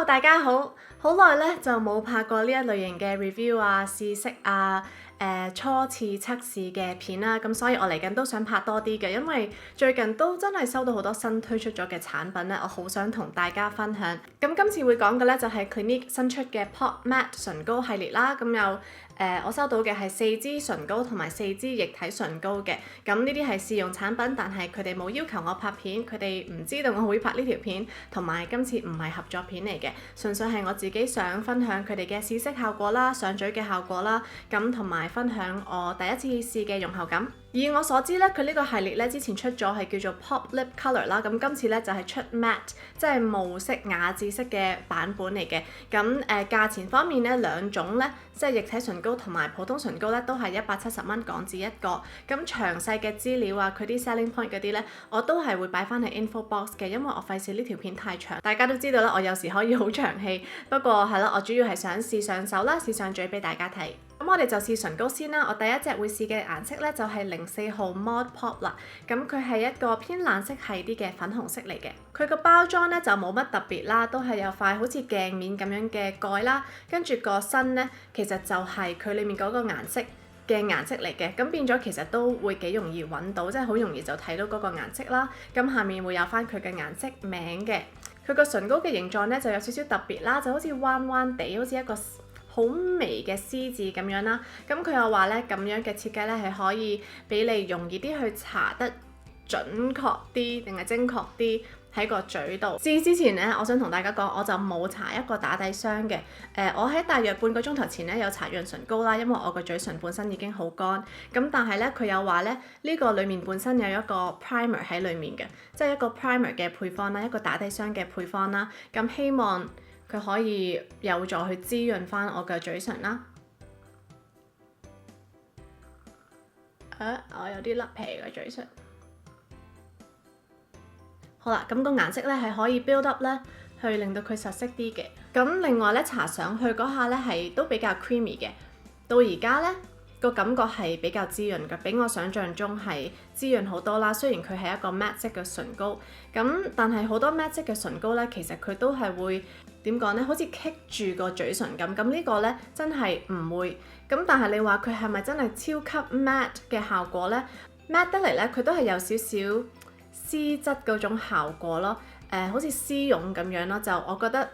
Hello，大家好，好耐咧就冇拍過呢一類型嘅 review 啊、試色啊、初次測試嘅片啦，咁所以我嚟緊都想拍多啲嘅，因為最近都真係收到好多新推出咗嘅產品咧，我好想同大家分享。咁今次會講嘅咧就係 Clinique 新出嘅 Pop Matte 唇膏系列啦，咁有我收到嘅係4支唇膏同埋4支液體唇膏嘅，咁呢啲係試用產品，但係佢哋冇要求我拍片，佢哋唔知道我會拍呢條片，同埋今次唔係合作片嚟嘅，純粹係我自己想分享佢哋嘅試色效果啦、上嘴嘅效果啦，咁同埋分享我第一次試嘅用後感。以我所知咧，佢呢個系列咧之前出咗係叫做 Pop Lip Color 啦，咁今次咧就係出 Matte， 即係霧色、雅致色嘅版本嚟嘅。咁價錢方面咧，兩種咧，即係液體唇膏同埋普通唇膏咧，都係170蚊港紙一個。咁詳細嘅資料啊，佢啲 selling point 嗰啲咧，我都係會擺翻喺 info box 嘅，因為我費事呢條片太長。大家都知道啦，我有時可以好長氣，不過係咯，我主要係想試上手啦，試上嘴俾大家睇。咁我哋就試唇膏先啦，我第一隻會試嘅顏色咧就係04號 Mod Pop 啦，咁佢係一個偏冷色系啲嘅粉紅色嚟嘅。佢個包裝咧就冇乜特別啦，都係有塊好似鏡面咁樣嘅蓋啦，跟住個身咧其實就係佢裡面嗰個顏色嘅顏色嚟嘅，咁變咗其實都會幾容易揾到，即係好容易就睇到嗰個顏色啦。咁下面會有翻佢嘅顏色名嘅，佢個唇膏嘅形狀咧就有少少特別啦，就好似彎彎地，好似一個好微嘅 C 字咁樣啦，咁佢又話咧咁樣嘅設計咧係可以俾你容易啲去搽得準確啲定係精確啲喺個嘴度。試之前咧，我想同大家講，我就冇搽一個打底霜嘅。我喺大約半個鐘頭前咧有搽潤唇膏啦，因為我個嘴唇本身已經好乾。咁但係咧佢有話咧呢個裡面本身有一個 primer 喺裡面嘅，即係一個 primer 嘅配方啦，一個打底霜嘅配方啦。咁希望佢可以有助去滋潤翻我嘅嘴唇啦。我有啲甩皮嘅嘴唇。好啦，咁個顏色咧係可以 build up 咧，去令到佢實色啲嘅。咁另外咧搽上去嗰下咧係都比較 creamy 嘅。到而家咧個感覺係比較滋潤嘅，比我想象中係滋潤好多啦。雖然佢係一個 matte 色嘅唇膏，咁但係好多 matte 色嘅唇膏咧，其實佢都係會點講咧，好似棘住個嘴唇咁。咁呢個咧真係唔會。咁但係你話佢係咪真係超級 matte 嘅效果咧？matte 得嚟咧，佢都係有少少絲質嗰種效果咯。好似絲絨咁樣咯，就我覺得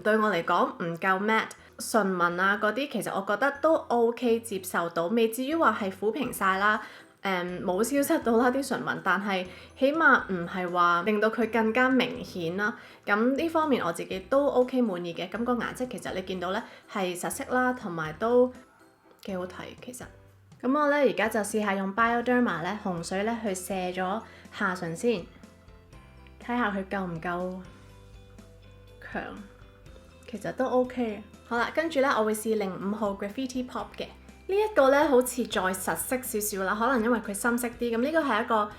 對我嚟講唔夠 matte。唇紋啊嗰啲其實我覺得都 OK 接受到，未至於話係撫平晒啦，冇消失到啦啲唇紋，但係起碼唔係話令到佢更加明顯啦。咁呢方面我自己都 OK 滿意嘅。咁個顏色其實你見到咧係實色啦，同埋都幾好睇其實。咁我咧而家就試下用 Bioderma 咧紅水咧去卸咗下唇先，睇下佢夠唔夠強。其實都 OK 嘅。好啦，跟住咧我會試05號 Graffiti Pop 嘅。呢一個咧好似再實色少少啦，可能因為佢深色啲。咁呢個係一個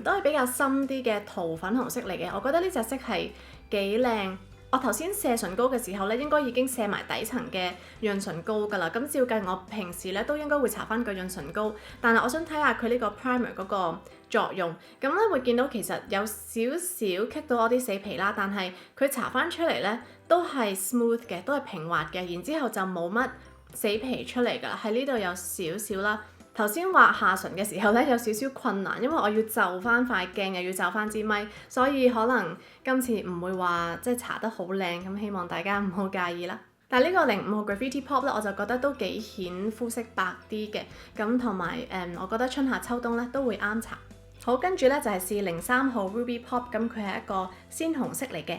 都係比較深啲嘅桃粉紅色嚟嘅。我覺得呢隻色係幾靚。我頭先卸唇膏嘅時候咧，應該已經卸埋底層嘅潤唇膏㗎啦。咁照計我平時咧都應該會搽翻個潤唇膏，但係我想睇下佢呢個 primer 嗰個作用。咁咧會見到其實有少少棘到我啲死皮啦，但係佢搽翻出嚟咧都係 smooth 嘅，都係平滑嘅。然之後就冇乜死皮出嚟㗎啦，喺呢度有少少啦。頭先畫下唇嘅時候咧有少少困難，因為我要就翻塊鏡，又要就翻支咪，所以可能今次唔會話即係搽得好靚，咁希望大家唔好介意啦。但係呢個05號 Graffiti Pop 咧，我就覺得都幾顯膚色白啲嘅，咁同埋我覺得春夏秋冬咧都會啱搽。好，跟住咧就係試03號 Ruby Pop， 咁佢係一個鮮紅色嚟嘅。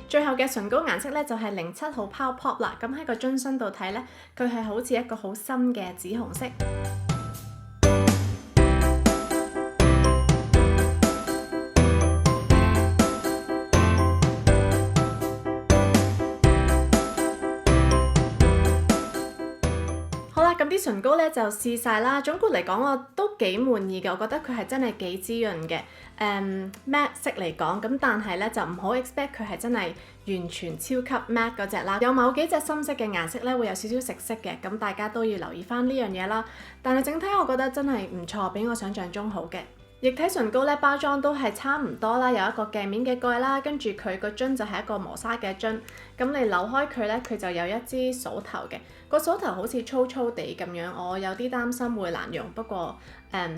最後嘅唇膏顏色咧就係07號 Power Pop 啦，咁喺個樽身度睇咧，佢係好似一個好深嘅紫紅色。好啦，咁啲唇膏咧就試晒啦，總括嚟講我都幾滿意嘅，我覺得佢係真係幾滋潤嘅。matte 色嚟講，咁但係咧就唔好 expect 佢係真係完全超級 matte 嗰隻啦。有某幾隻深色嘅顏色咧會有少少食色嘅，咁大家都要留意翻呢樣嘢啦。但係整體我覺得真係唔錯，比我想象中好嘅。液體唇膏咧包裝都係差唔多啦，有一個鏡面嘅蓋啦，跟住佢個樽就係一個磨砂嘅樽，咁你扭開佢咧，佢就有一支掃頭嘅，個掃頭好似粗粗地咁樣，我有啲擔心會難用，不過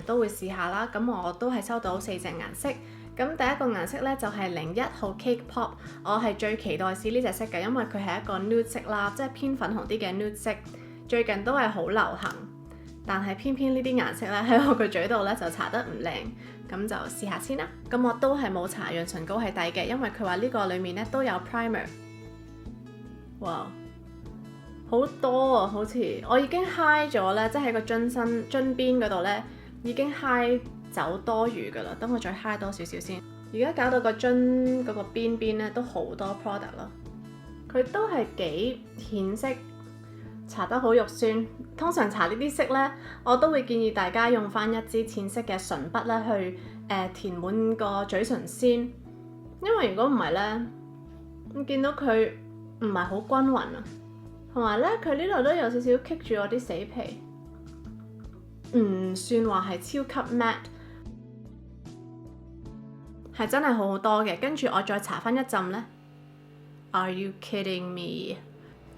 都會試下啦。咁我都係收到4隻顏色，咁第一個顏色咧就係01號 Cake Pop，我係最期待試呢隻色嘅，因為佢係一個 nude 色啦，即係偏粉紅啲嘅 nude 色，最近都係好流行。但係偏偏呢啲顏色咧喺我個嘴度咧就搽得唔靚，咁就試下先啦。咁我都係冇搽潤唇膏係底嘅，因為佢話呢個裡面咧都有 primer。哇，好多啊！好似我已經揩咗咧，即係喺個樽邊嗰度咧已經揩走多餘噶啦。等我再揩多少少先。而家搞到個樽嗰個邊邊咧都好多 product 咯，佢都係幾顯色。搽得好肉酸，通常搽呢啲色呢，我都會建議大家用翻一支淺色嘅唇筆咧去填滿個嘴唇先，因為如果唔係呢，我見到佢唔係好均勻啊，同埋呢，佢呢度都有少少棘住我啲死皮，唔算話係超級 matte， 係真係好好多嘅。跟住我再搽翻一陣呢。Are you kidding me？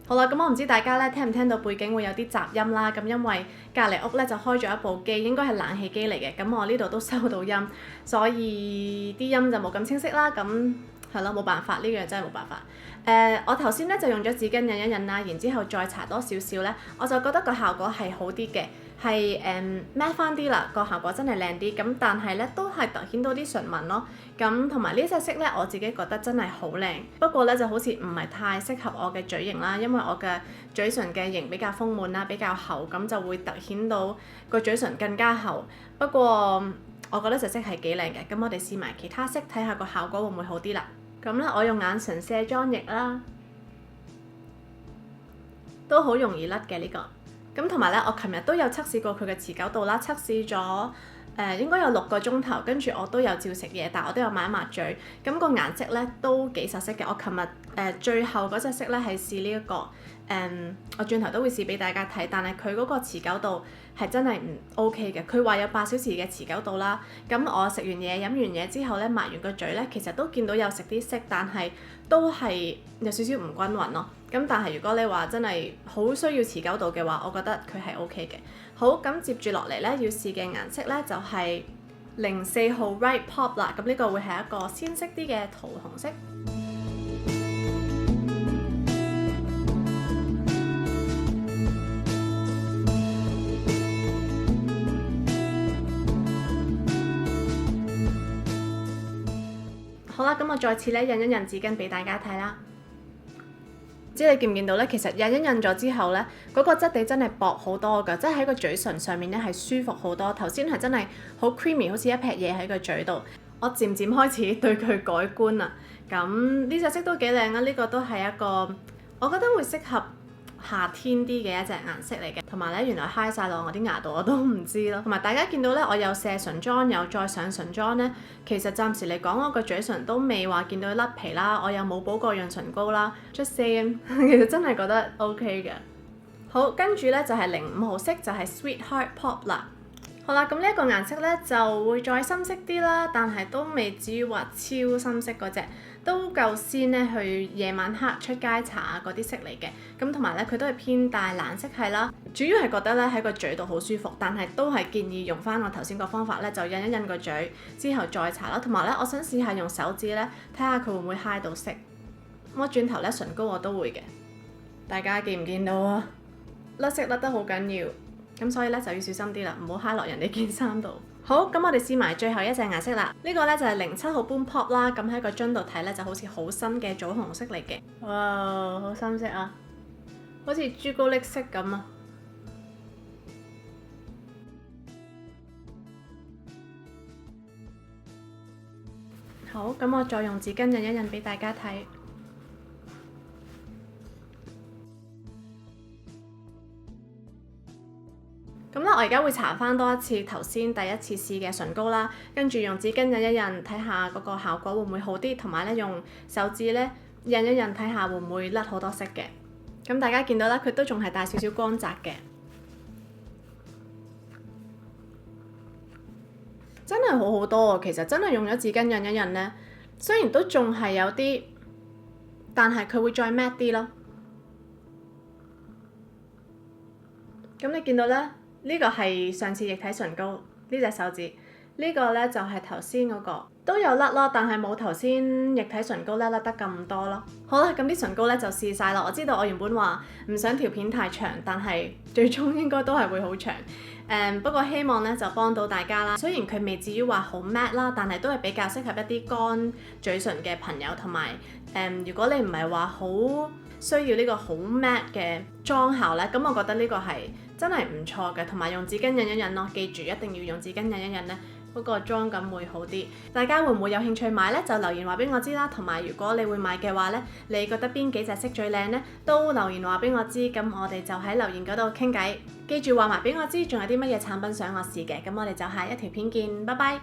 好啦，咁我唔知大家咧聽唔聽到背景會有啲雜音啦，咁因為隔離屋咧就開咗一部機，應該係冷氣機嚟嘅，咁我呢度都收到音，所以啲音就冇咁清晰啦，咁係咯，冇辦法，呢樣真係冇辦法。我頭先咧就用咗紙巾印一印啦，然之後再搽多少少咧，我就覺得個效果係好啲嘅，係matte 翻啲啦，個效果真係靚啲，咁但係咧都係突顯到啲唇紋咯，咁同埋呢隻色咧我自己覺得真係好靚，不過咧就好似唔係太適合我嘅嘴型啦，因為我嘅嘴唇嘅型比較豐滿啦，比較厚，咁就會突顯到個嘴唇更加厚。不過我覺得隻色係幾靚嘅，咁我哋試埋其他色睇下個效果會唔會好啲啦。咁咧我用眼唇卸妝液啦，都好容易甩嘅呢個。咁同埋咧，我琴日都有測試過佢嘅持久度啦，測試咗應該有6個鐘頭，跟住我都有照食嘢，但我都有抹一抹嘴。咁個顏色咧都幾實色嘅。我琴日最後嗰隻色咧係試呢一個，我轉頭都會試俾大家睇，但係佢嗰個持久度係真係唔 OK 嘅。佢話有8小時嘅持久度啦。咁我食完嘢飲完嘢之後咧，抹完個嘴咧，其實都見到有食啲色，但係都係有少少唔均勻咯。咁但係如果你話真係好需要持久度嘅話，我覺得佢係 OK 嘅。好，咁接住落嚟咧要試嘅顏色咧就係04號 Right Pop 啦。咁呢個會係一個鮮色啲嘅桃紅色。好啦，咁我再次咧印一印紙巾俾大家睇啦。唔知你見唔見到咧？其實印一印咗之後咧，嗰個質地真係薄好多㗎，即係喺個嘴唇上面咧係舒服好多。頭先係真係好 creamy， 好似一撇嘢喺個嘴度。我漸漸開始對佢改觀啦。咁呢隻色都幾靚啊！呢個都係一個我覺得會適合夏天啲嘅一隻顏色嚟嘅。同埋咧，原來揩晒落我啲牙度我都唔知咯。同埋大家見到咧，我有卸唇妝，有再上唇妝咧。其實暫時嚟講，我個嘴唇都未話見到甩皮啦，我又冇補過潤唇膏啦。Just saying，其實真係覺得 OK 嘅。好，跟住咧就係05號色，就係 Sweetheart Pop 啦。好啦，咁呢一個顏色咧就會再深色啲啦，但係都未至於話超深色嗰隻，都夠鮮咧去夜晚黑出街搽啊嗰啲色嚟嘅。咁同埋咧佢都係偏大藍色系啦，主要係覺得咧喺個嘴度好舒服，但係都係建議用翻我頭先個方法咧，就印一印個嘴之後再搽啦。同埋咧，我想試下用手指咧睇下佢會唔會揩到色。我轉頭咧唇膏我都會嘅，大家見唔見到啊？甩色甩得好緊要。咁所以咧就要小心啲啦，唔好揩落人哋件衫度。好，咁我哋試埋最後一隻顏色啦。呢個咧就係07號 Boom Pop 啦。咁喺個樽度睇咧就好似好深嘅棗紅色嚟嘅。哇，好深色啊，好似朱古力色咁啊。好，咁我再用紙巾印一印俾大家睇。而家會搽翻多一次頭先第一次試嘅唇膏啦，跟住用紙巾印一印，睇下嗰個效果會唔會好啲，同埋咧用手指咧印一印，睇下會唔會甩好多色嘅。咁大家見到啦，佢都仲係帶少少光澤嘅，真係好好多啊！其實真係用咗紙巾印一印咧，雖然都仲係有啲，但係佢會再 matte 啲咯。咁你見到咧，呢個係上次液體唇膏呢隻手指，呢個咧就係頭先嗰個都有甩咯，但係冇頭先液體唇膏咧甩得咁多咯。好啦，咁啲唇膏咧就試晒啦。我知道我原本話唔想條片太長，但係最終應該都係會好長。不過希望咧就幫到大家啦。雖然佢未至於話好 matte 啦，但係都係比較適合一啲乾嘴唇嘅朋友，同埋如果你唔係話好需要呢個好 matte 嘅妝效咧，咁我覺得呢個係真係唔錯嘅，同埋用紙巾印一印咯。記住一定要用紙巾印一印咧，嗰個妝感會好啲。大家會唔會有興趣買呢？就留言話俾我知啦。同埋如果你會買嘅話呢，你覺得邊幾隻色最靚呢？都留言話俾我知。咁我哋就喺留言嗰度傾偈。記住話埋俾我知，仲有啲乜嘢產品想我試嘅。咁我哋就下一條片見，拜拜。